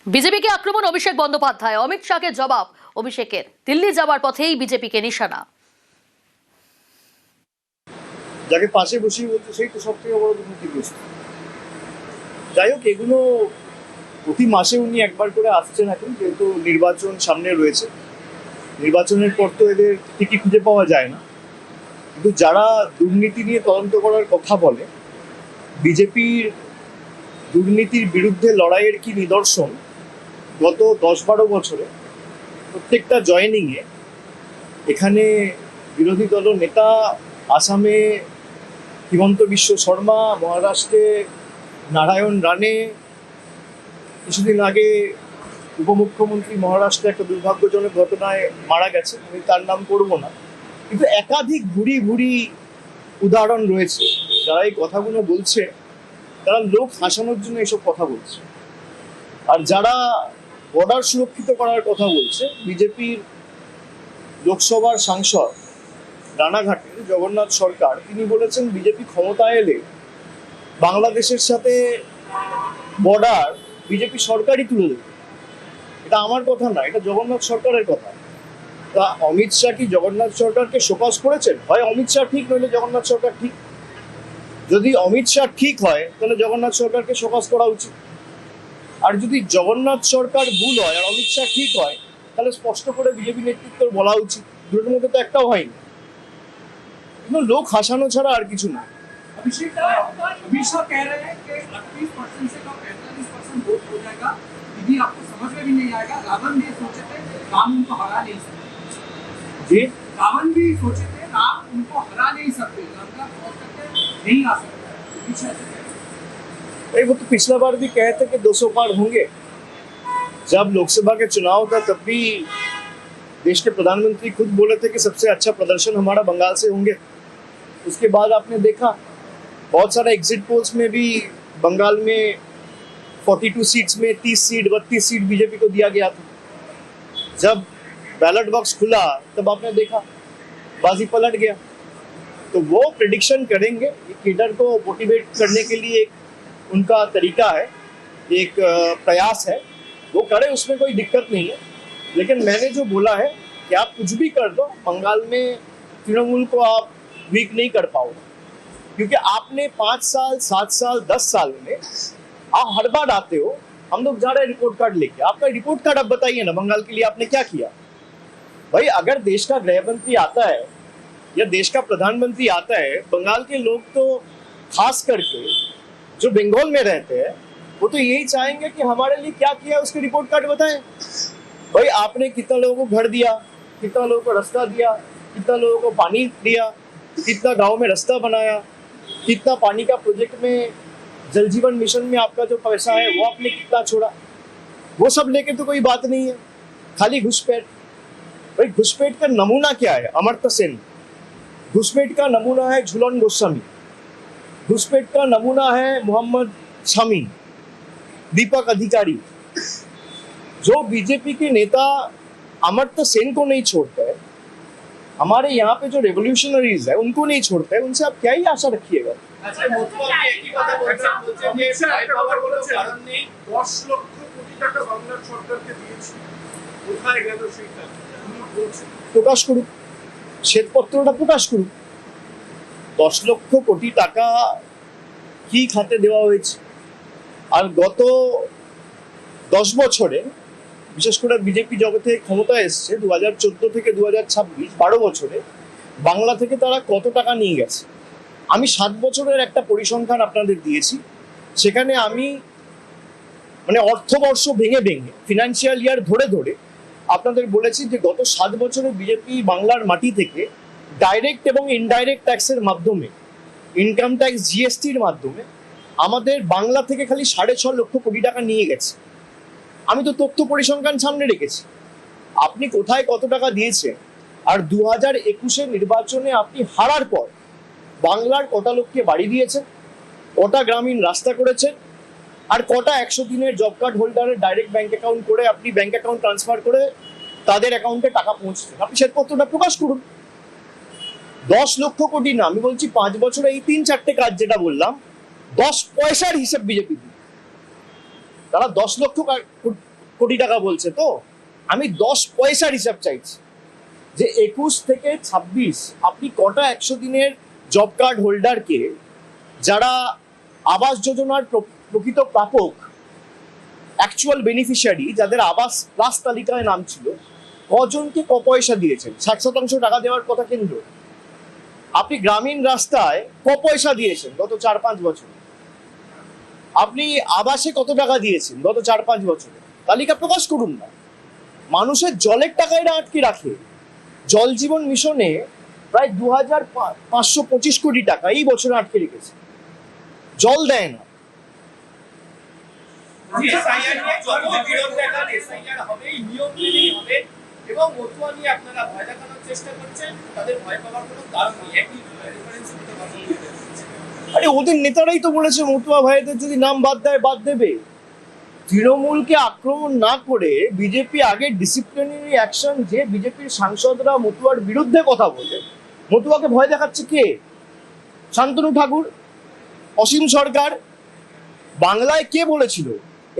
বিজেপিকে আক্রমণ অভিষেক বন্দ্যোপাধ্যায়, অমিত শাহকে জবাব অভিষেকের। দিল্লি যাওয়ার পথেই বিজেপিকে নিশানা। যাকে পাশে বসিয়ে বলছে সেই তো সব থেকে বড় দুর্নীতিগ্রস্ত। যাই হোক, এগুলো প্রতি মাসে উনি একবার করে আসছেন এখন, যেহেতু নির্বাচন সামনে রয়েছে। নির্বাচনের পর তো এদের ঠিকই খুঁজে পাওয়া যায় না, কিন্তু যারা দুর্নীতি নিয়ে তদন্ত করার কথা বলে, বিজেপির দুর্নীতির বিরুদ্ধে লড়াইয়ের কি নিদর্শন গত 10-12 বছরে প্রত্যেকটা জয়েনিংয়ে এখানে বিরোধী দল নেতা, আসামে হিমন্ত বিশ্ব শর্মা, মহারাষ্ট্রে নারায়ণ রানে, কিছুদিন আগে উপমুখ্যমন্ত্রী মহারাষ্ট্রে একটা দুর্ভাগ্যজনক ঘটনায় মারা গেছে, আমি তার নাম করব না, কিন্তু একাধিক ভুরি ভুরি উদাহরণ রয়েছে। যারা এই কথাগুলো বলছে তারা লোক হাসানোর জন্য এসব কথা বলছে। আর যারা বর্ডার সুরক্ষিত করার কথা বলছে, বিজেপির লোকসভার সাংসদ রানাঘাটের জগন্নাথ সরকার, তিনি বলেছেন বিজেপি ক্ষমতায় এলে বাংলাদেশের সাথে বর্ডার বিজেপি সরকারই তুলে দেবে। এটা আমার কথা না, এটা জগন্নাথ সরকারের কথা। তা অমিত শাহ কি জগন্নাথ সরকারকে শোকজ করেছেন? হয় অমিত শাহ ঠিক, নইলে জগন্নাথ সরকার ঠিক। যদি অমিত শাহ ঠিক হয় তাহলে জগন্নাথ সরকারকে শোকজ করা উচিত, আর যদি জগন্নাথ সরকার ভুল হয় আর অমিত শাহ ঠিক হয় তাহলে স্পষ্ট করে বিজেপি নেতৃত্বের বলা উচিত। দুটোর মধ্যে তো একটাও হয়নি, কিন্তু লোক হাসানো ছাড়া আর কিছু না। अभिषेक कह रहे हैं कि 38% से कम 45% वोट हो जाएगा, दीदी आपको समझ में भी नहीं आएगा। रावण भी सोचे थे राम उनको हरा नहीं सकते जी, रावण भी सोचे थे राम उनको हरा नहीं सकते, लंका पहुंच सकते नहीं आ सकते। पीछे ऐसे भाई वो तो पिछला बार भी कहे थे कि 200 पार होंगे। जब लोकसभा के चुनाव था तब भी देश के प्रधानमंत्री खुद बोले थे कि सबसे अच्छा प्रदर्शन हमारा बंगाल से होंगे। उसके बाद आपने देखा बहुत सारे एग्जिट पोल्स में भी बंगाल में 42 सीट्स में 30 सीट 32 सीट बीजेपी को दिया गया था। जब बैलेट बॉक्स खुला तब आपने देखा बाजी पलट गया। तो वो प्रेडिक्शन करेंगे, लीडर को मोटिवेट करने के लिए एक उनका तरीका है, एक प्रयास है, वो करे, उसमें कोई दिक्कत नहीं है। लेकिन मैंने जो बोला है कि आप कुछ भी कर दो, बंगाल में तृणमूल को आप वीक नहीं कर पाओगे, क्योंकि आपने 5 साल 7 साल 10 साल में आप हर बार आते हो, हम लोग जा रहे हैं रिपोर्ट कार्ड लेके। आपका रिपोर्ट कार्ड आप बताइए ना, बंगाल के लिए आपने क्या किया? भाई अगर देश का गृह मंत्री आता है या देश का प्रधानमंत्री आता है, बंगाल के लोग तो खास करके जो बंगाल में रहते हैं वो तो यही चाहेंगे कि हमारे लिए क्या किया उसके रिपोर्ट कार्ड बताएं। भाई आपने कितना लोगों को घर दिया, कितना लोगों को रास्ता दिया, कितना लोगों को पानी दिया, कितना गांव में रास्ता बनाया, कितना पानी का प्रोजेक्ट में, जल जीवन मिशन में आपका जो पैसा है वो आपने कितना छोड़ा, वो सब लेके तो कोई बात नहीं है, खाली घुसपैठ। भाई घुसपैठ का नमूना क्या है? अमर्त्य सेन। घुसपैठ का नमूना है झूलन गोस्वामी। घुसपैठ का नमूना है मोहम्मद शामी, दीपक अधिकारी। जो बीजेपी के नेता अमर्त्य सेन को नहीं छोड़ता है, हमारे यहाँ पे जो रेवोल्यूशनरीज है उनको नहीं छोड़ता है, उनसे आप क्या ही आशा रखिएगा? আজকে মতুয়া একই কথা বলছেন যে ফ্লাইওভার কারণ নেই, 10 লক্ষ কোটি টাকা বাংলার সরকারকে দিয়েছে, কোথায় গেল সেই টাকা? উনি বলছেন প্রকাশ করুক, শ্বেতপত্রটা প্রকাশ করুক, 10 লক্ষ কোটি টাকা কি খাতে দেওয়া হয়েছে। আর গত 10 বছরে বিশেষ করে বিজেপি জগতে ক্ষমতা এসছে 2014 থেকে 2026, 12 বছরে বাংলা থেকে তারা কত টাকা নিয়ে গেছে। আমি 7 বছরের একটা পরিসংখ্যান আপনাদের দিয়েছি, সেখানে আমি মানে অর্থবর্ষ ভেঙে ভেঙে, ফিনান্সিয়াল ইয়ার ধরে ধরে আপনাদের বলেছি যে গত 7 বছরে বিজেপি বাংলার মাটি থেকে ডাইরেক্ট এবং ইনডাইরেক্ট ট্যাক্সের মাধ্যমে, ইনকাম ট্যাক্স, জিএসটির মাধ্যমে আমাদের বাংলা থেকে খালি 6.5 লক্ষ কোটি টাকা নিয়ে গেছে। আমি তো তথ্য পরিসংখ্যান সামনে রেখেছি। আপনি কোথায় কত টাকা দিয়েছেন, আর 2021-এর নির্বাচনে আপনি হারার পর বাংলার কটা লোককে বাড়ি দিয়েছেন, কটা গ্রামীণ রাস্তা করেছেন, আর কটা 100 দিনের জব কার্ড হোল্ডারের ডাইরেক্ট ব্যাংক অ্যাকাউন্ট করে আপনি ব্যাংক অ্যাকাউন্ট ট্রান্সফার করে তাদের অ্যাকাউন্টে টাকা পৌঁছছেন, আপনি শ্বেতপত্রটা প্রকাশ করুন। 10 লক্ষ কোটি না, আমি বলছি 5 বছরে এই 3-4টে কাজ যেটা বললাম, 10 পয়সার হিসেব বিজেপি। তারা 10 লক্ষ কোটি টাকা বলছে, তো আমি 10 পয়সার হিসাব চাইছি যে 21 থেকে 26 আপনি কটা 100 দিনের জব কার্ড হোল্ডারকে, যারা আবাস যোজনার প্রকৃত প্রাপক, অ্যাকচুয়াল বেনিফিশিয়ারি, যাদের আবাস প্লাস তালিকায় নাম ছিল, কজনকে ক পয়সা দিয়েছেন? 60% টাকা দেওয়ার কথা কেন্দ্র। আপনি গ্রামীণ রাস্তায় ক পয়সা দিয়েছেন গত 4-5 বছরে? আপনি আবাসে কত টাকা দিয়েছেন গত 4-5 বছরে? তালিকা প্রকাশ করুন না। মানুষের জলের টাকা এরা আটকে রাখে। জল জীবন মিশনে প্রায় 2525 কোটি টাকা এই বছরে আটকে রেখেছে, জল দেয় না। এবং মতুয়া নিয়ে আপনারা ভয় দেখানোর চেষ্টা করছেন, তাদের ভয় পাওয়ার কোনো কারণ নেই। একই রেফারেন্স দিতে পারবেন। আরে ওদের নেতারাই তো বলেছে মতুয়া ভাইদের যদি নাম বাদ দেয় বাদ দেবে। তৃণমূলকে আক্রমণ না করে বিজেপি আগে ডিসিপ্লিনারি অ্যাকশন, যে বিজেপির সাংসদরা মতুয়ার বিরুদ্ধে কথা বলে, মতুয়াকে ভয় দেখাচ্ছে কে? শান্তনু ঠাকুর, অসীম সরকার। বাংলায় কে বলেছিল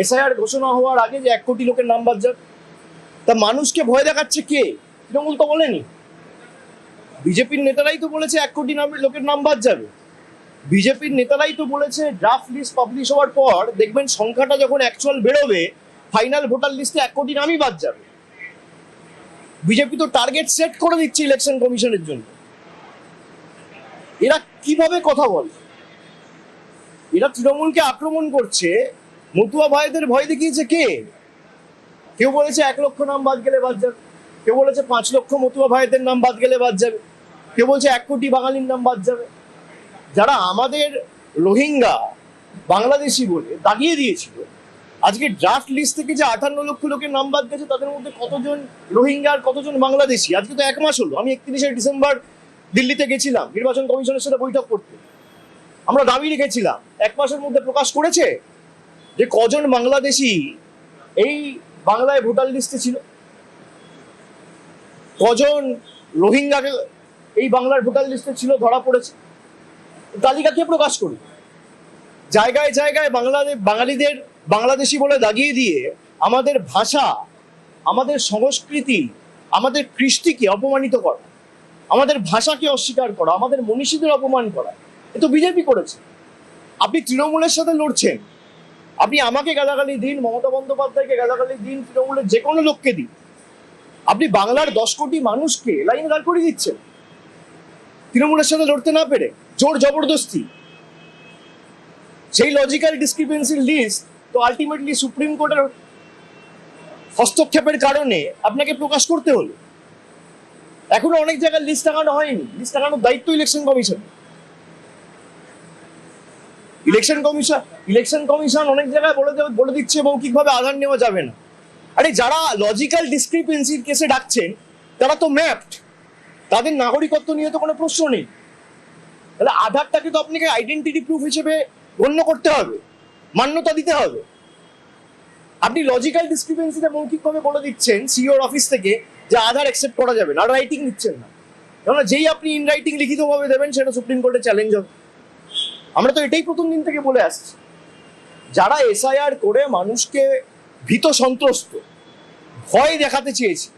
এসআইআর ঘোষণা হওয়ার আগে যে 1 কোটি লোকের নাম বাদ যাবে? তা মানুষকে ভয় দেখাচ্ছে কে? তৃণমূল তো বলেনি। বিজেপির নেতারাই তো বলেছে 1 কোটি লোকের নাম বাদ যাবে। বিজেপির নেতারাই তো বলেছে ড্রাফট লিস্ট পাবলিশ হওয়ার পর দেখবেন সংখ্যাটা যখন অ্যাকচুয়াল বেরোবে, ফাইনাল ভোটার লিস্টে 1 কোটি নামই বাদ যাবে। বিজেপি তো টার্গেট সেট করে দিচ্ছে ইলেকশন কমিশনের জন্য। এরা কিভাবে কথা বলে? এরা তৃণমূলকে আক্রমণ করছে, মতুয়া ভাইদের ভয় দেখিয়েছে কে? কেউ বলেছে 1 লক্ষ নাম বাদ গেলে বাদ যাবে, কেউ বলেছে 5 লক্ষ মতুয়া ভাইদের নাম বাদ গেলে বাদ যাবে, কেউ বলছে 1 কোটি বাঙালির নাম বাদ যাবে। যারা আমাদের রোহিঙ্গা বাংলাদেশি বলে দাগিয়ে দিয়েছিল, আজকে ড্রাফট লিস্ট থেকে যে 58 লক্ষ লোকের নাম বাদ গেছে, তাদের মধ্যে কতজন রোহিঙ্গা আর কতজন বাংলাদেশি? আজকে তো 1 মাস হলো। আমি 31শে ডিসেম্বর দিল্লিতে গেছিলাম নির্বাচন কমিশনের সাথে বৈঠক করতে। আমরা দাবি রেখেছিলাম 1 মাসের মধ্যে প্রকাশ করেছে যে কজন বাংলাদেশি এই বাংলায় ভোটার লিস্টে ছিল, কজন রোহিঙ্গা এই বাংলার ভোটার লিস্টে ছিল, ধরা পড়েছে। তালিকা কে প্রকাশ করবে? জায়গায় জায়গায় বাঙালিদের বাংলাদেশি বলে দাগিয়ে দিয়ে আমাদের ভাষা, আমাদের সংস্কৃতি, আমাদের কৃষ্টিকে অপমানিত করা, আমাদের ভাষাকে অস্বীকার করা, আমাদের মনীষীদের অপমান করা, এ তো বিজেপি করেছে। আপনি তৃণমূলের সাথে লড়ছেন। আপনি আমাকে গালাগালি দিন, মমতা বন্দ্যোপাধ্যায়কে গালাগালি দিন, তৃণমূলের যে কোনো লোককে দিন, আপনি বাংলার 10 কোটি মানুষকে লাইন দাঁড় করিয়ে দিচ্ছেন তৃণমূলের সাথে লড়তে না পেরে, জোর জবরদস্তি। সেই লজিক্যাল ডিসক্রিপেন্সির লিস্ট তো আলটিমেটলি সুপ্রিম কোর্টের হস্তক্ষেপের কারণে আপনাকে প্রকাশ করতে হলো। এখনো অনেক জায়গায় লিস্ট টাঙানো হয়নি। লিস্ট টাঙানোর দায়িত্ব ইলেকশন কমিশন। ইলেকশন কমিশন অনেক জায়গায় বলে দিচ্ছে মৌখিকভাবে আধার নেওয়া যাবে না। আরে যারা লজিক্যাল ডিসক্রিপেন্সির কেসে ডাকছেন তারা তো ম্যাপড, তাদের নাগরিকত্ব নিয়ে তো কোনো প্রশ্ন নেই। তাহলে আধারটাকে তো আপনাকে আইডেন্টিটি প্রুফ হিসেবে গণ্য করতে হবে, মান্যতা দিতে হবে। আপনি লজিক্যাল ডিসক্রিপেন্সিতে মৌখিকভাবে বলে দিচ্ছেন সিওর অফিস থেকে যে আধার অ্যাকসেপ্ট করা যাবে না, আর রাইটিং দিচ্ছেন না। কেননা যেই আপনি ইন রাইটিং লিখিতভাবে দেবেন সেটা সুপ্রিম কোর্টে চ্যালেঞ্জ হবে। আমরা তো এটাই প্রথম দিন থেকে বলে আসছি। যারা এসআইআর করে মানুষকে ভীত সন্ত্রস্ত, ভয় দেখাতে চেয়েছিল,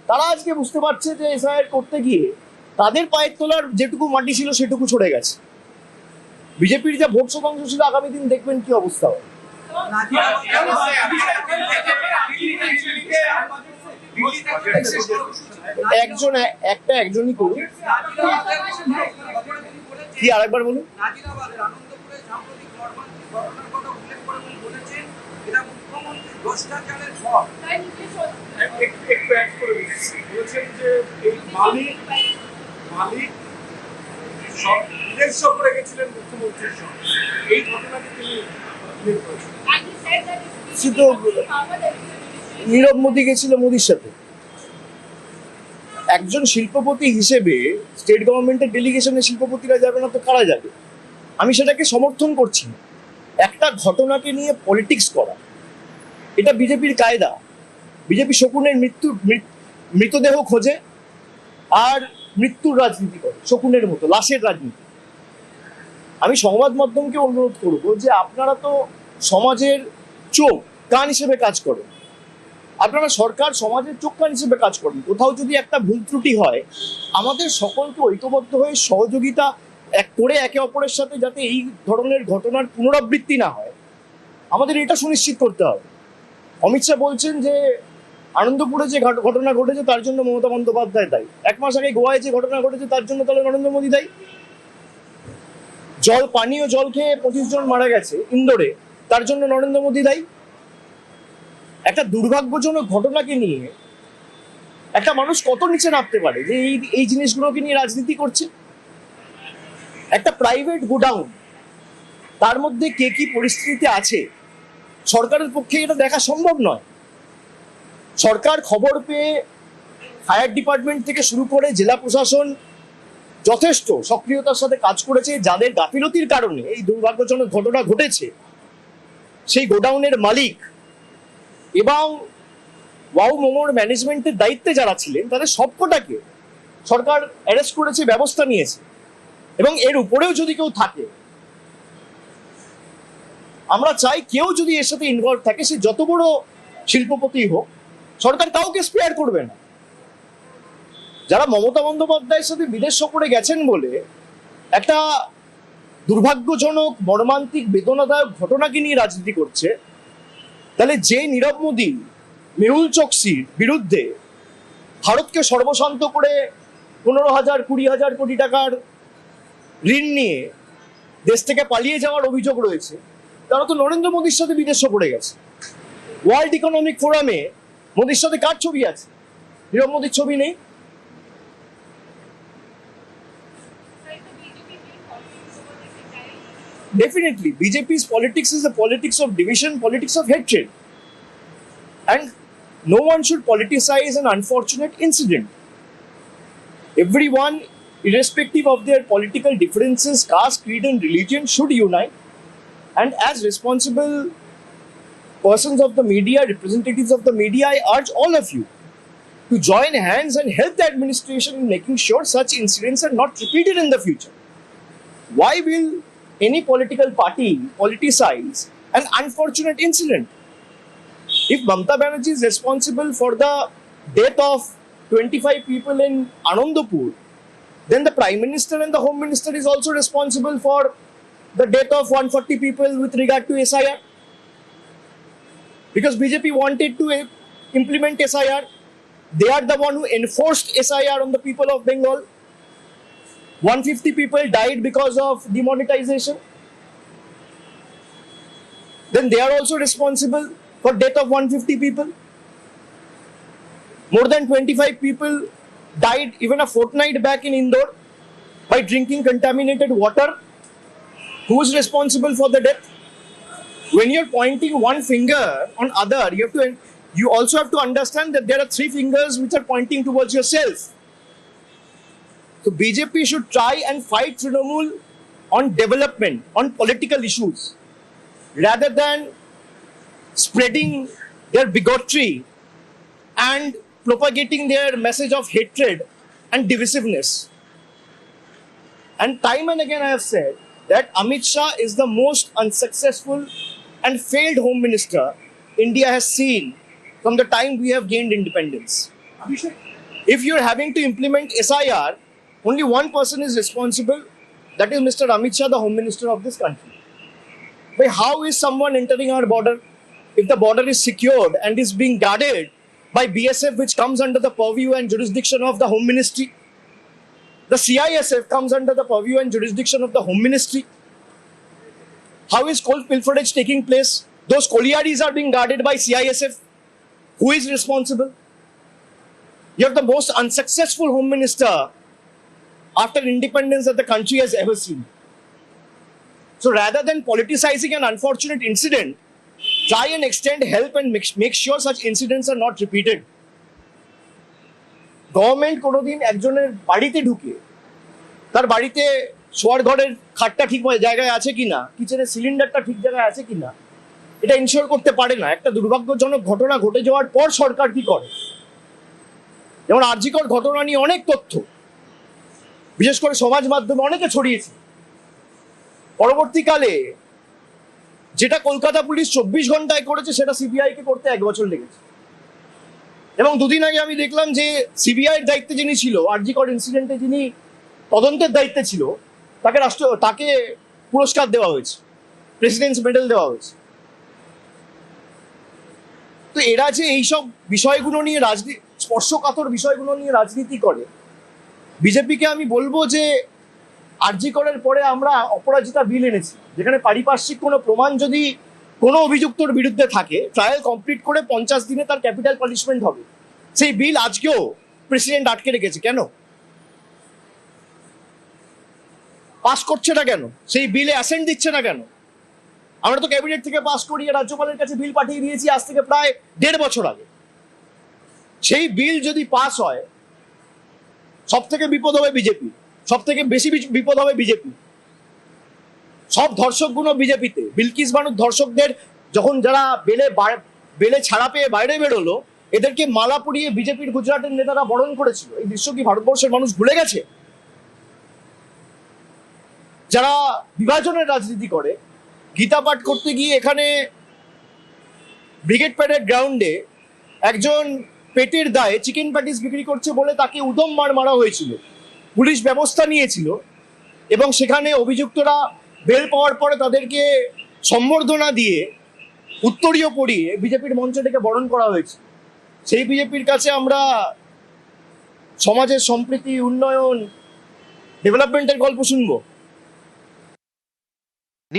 তারা আজকে বুঝতে পারছে যে এসআইআর করতে গিয়ে তাদের পায়ের তোলার যেটুকু মাটি ছিল সেটুকু ছড়ে গেছে। বিজেপির যা ভোট শতাংশ ছিল, আগামী দিন দেখবেন কি অবস্থা হবে। একজনই করুন। কি আরেকবার বলুন। বলেছেন যে এই মালিক বিদেশ সফরে গেছিলেন মুখ্যমন্ত্রীর সঙ্গে, এই ঘটনাকে তিনি নীরব মোদী গেছিল মোদীর সাথে। একজন শিল্পপতি হিসেবে স্টেট গভর্নমেন্টের ডেলিগেশনে শিল্পপতিরা যাবে না তো কারা যাবে? আমি সেটাকে সমর্থন করছি না। একটা ঘটনাকে নিয়ে পলিটিক্স করা এটা বিজেপির কায়দা। বিজেপি শকুনের মৃতদেহ খোঁজে আর মৃত্যুর রাজনীতি করে, শকুনের মতো লাশের রাজনীতি। আমি সংবাদ মাধ্যমকে অনুরোধ করবো যে আপনারা তো সমাজের চোখ কান হিসেবে কাজ করেন, আপনারা সরকার সমাজের চোখ কান হিসেবে কাজ করেন, কোথাও যদি একটা ভুল ত্রুটি হয় আমাদের সকলকে ঐক্যবদ্ধ হয়ে সহযোগিতা করে একে অপরের সাথে যাতে এই ধরনের ঘটনার পুনরাবৃত্তি না হয় আমাদের এটা সুনিশ্চিত করতে হবে। অমিত শাহ বলছেন যে আনন্দপুরে যে ঘটনা ঘটেছে তার জন্য মমতা বন্দ্যোপাধ্যায় দায়ী, 1 মাস আগে গোয়ায় যে ঘটনা ঘটেছে তার জন্য তাহলে নরেন্দ্র মোদী দায়ী। পানীয় জল খেয়ে 25 জন মারা গেছে ইন্দোরে, তার জন্য নরেন্দ্র মোদী দায়ী। একটা দুর্ভাগ্যজনক ঘটনাকে নিয়ে একটা মানুষ কত নিচে নামতে পারে যে এই জিনিসগুলোকে নিয়ে রাজনীতি করছে। একটা প্রাইভেট গোডাউন, তার মধ্যে কে কি পরিস্থিতিতে আছে সরকারের পক্ষে এটা দেখা সম্ভব নয়। সরকার খবর পেয়ে ফায়ার ডিপার্টমেন্ট থেকে শুরু করে জেলা প্রশাসন যথেষ্ট সক্রিয়তার সাথে কাজ করেছে। যাদের গাফিলতির কারণে এই দুর্ভাগ্যজনক ঘটনা ঘটেছে সেই গোডাউনের মালিক এবং ওয়াও মোমোর ম্যানেজমেন্টের দায়িত্বে যারা ছিলেন তাদের সবকটাকে সরকার অ্যারেস্ট করেছে, ব্যবস্থা নিয়েছে। এবং এর উপরেও যদি কেউ থাকে, আমরা চাই কেউ যদি এর সাথে ইনভলভ থাকে সে যত বড় শিল্পপতি হোক, সরকার কাউকে স্পেয়ার করবে না। যারা মমতা বন্দ্যোপাধ্যায়ের সাথে বিদেশ সফরে গেছেন বলে একটা দুর্ভাগ্যজনক মর্মান্তিক বেদনাদায়ক ঘটনাকে নিয়ে রাজনীতি করছে, তাহলে যে নীরব মোদী মেহুল চোকসির বিরুদ্ধে ভারতকে সর্বশান্ত করে 15,000-20,000 কোটি টাকার ঋণ নিয়ে দেশ থেকে পালিয়ে যাওয়ার অভিযোগ রয়েছে, তারা তো নরেন্দ্র মোদীর সাথে বিদেশ সফরে গেছে। ওয়ার্ল্ড ইকোনমিক ফোরামে মোদীর সাথে কার ছবি আছে? নীরব মোদীর ছবি নেই। Definitely, BJP's politics is the politics of division, politics of hatred. And no one should politicize an unfortunate incident. Everyone, irrespective of their political differences, caste, creed, and religion, should unite. And as responsible persons of the media, representatives of the media, I urge all of you to join hands and help the administration in making sure such incidents are not repeated in the future. Why will any political party politicize an unfortunate incident? If Mamata Banerjee is responsible for the death of 25 people in Anandapur, then the Prime Minister and the Home Minister is also responsible for the death of 140 people with regard to SIR. Because BJP wanted to implement SIR, they are the one who enforced SIR on the people of Bengal. 150 people died because of demonetization. Then they are also responsible for death of 150 people. More than 25 people died even a fortnight back in Indore by drinking contaminated water. Who is responsible for the death? When you're pointing one finger on other, you also have to understand that there are 3 fingers which are pointing towards yourself. So BJP should try and fight Trinamool on development, on political issues, rather than spreading their bigotry and propagating their message of hatred and divisiveness. And time and again I have said that Amit Shah is the most unsuccessful and failed home minister India has seen from the time we have gained independence. Abhishek, If you're having to implement SIR, only one person is responsible, that is Mr. Amit Shah, the Home Minister of this country. But how is someone entering our border if the border is secured and is being guarded by BSF, which comes under the purview and jurisdiction of the Home Ministry? The CISF comes under the purview and jurisdiction of the Home Ministry. How is coal pilferage taking place? Those collieries are being guarded by CISF. Who is responsible? You have the most unsuccessful Home Minister after independence that the country has ever seen. So rather than politicizing an unfortunate incident, try and extend help and make sure such incidents are not repeated. Government কোনোদিন একজনের বাড়িতে ঢুকে তার বাড়িতে শোয়ার ঘরের খাটটা ঠিক জায়গায় আছে কিনা, কিচেনের সিলিন্ডারটা ঠিক জায়গায় আছে কিনা, এটা ইনশিওর করতে পারে না। একটা দুর্ভাগ্যজনক ঘটনা ঘটে যাওয়ার পর সরকার কি করে? যেমন আরজিকর ঘটনা নিয়ে অনেক তথ্য বিশেষ করে সমাজ মাধ্যমে অনেকে ছড়িয়েছে। পরবর্তীকালে যেটা কলকাতা পুলিশ 24 ঘন্টায় করেছে সেটা সিবিআই কে করতে 1 বছর লেগেছে। এবং দুদিন আগে আমি দেখলাম যে সিবিআই এর দায়িত্বে যিনি ছিল, আরজি কর ইনসিডেন্টে যিনি তদন্তের দায়িত্বে ছিল, তাকে পুরস্কার দেওয়া হয়েছে, প্রেসিডেন্টস মেডেল দেওয়া হয়েছে। তো এরা যে এইসব বিষয়গুলো নিয়ে স্পর্শকাতর বিষয়গুলো নিয়ে রাজনীতি করে, বিজেপিকে আমি বলবো যে আরজি করের পরে আমরা অপরাজিতা বিল এনেছি, যেখানে পারিপার্শ্বিক কোনো প্রমাণ যদি কোনো অভিযুক্তর বিরুদ্ধে থাকে, ট্রায়াল কমপ্লিট করে 50 দিনে তার ক্যাপিটাল পানিশমেন্ট হবে। সেই বিল আজকেও প্রেসিডেন্ট আটকে রেখেছে। কেন পাস করছে না? কেন সেই বিলে অ্যাসেন্ট দিচ্ছে না? কেন? আমরা তো ক্যাবিনেট থেকে পাস করিয়ে রাজ্যপালের কাছে বিল পাঠিয়ে দিয়েছি আজ থেকে প্রায় 1.5 বছর আগে। সেই বিল যদি পাস হয়, সব থেকে বিপদ হবে বিজেপি, সব থেকে বেশি বিপদ হবে বিজেপি। সব ধর্ষকগুলো বিজেপিতে। বিলকিস বানুর ধর্ষকদের যখন যারা বেলে ছাড়া পেয়ে বাইরে বেরোলো, এদেরকে মালা পরিয়ে বিজেপির গুজরাটের নেতারা বরণ করেছিল। এই দৃশ্য কি ভারতবর্ষের মানুষ ভুলে গেছে? যারা বিভাজনের রাজনীতি করে, গীতা পাঠ করতে গিয়ে এখানে ব্রিগেড প্যারেড গ্রাউন্ডে একজন পেটের দায়ে চিকেন প্যাটিস বিক্রি করছে বলে তাকে উদম মারা হয়েছিল, পুলিশ ব্যবস্থা নিয়েছিল, এবং সেখানে অভিযুক্তরা বেল পাওয়ার পরে তাদেরকে সম্বর্ধনা দিয়ে উত্তরীয় পরিয়ে বিজেপির মঞ্চ থেকে বরণ করা হয়েছে। সেই বিজেপির কাছে আমরা সমাজের সম্প্রীতি, উন্নয়ন, ডেভেলপমেন্টের গল্প শুনবো?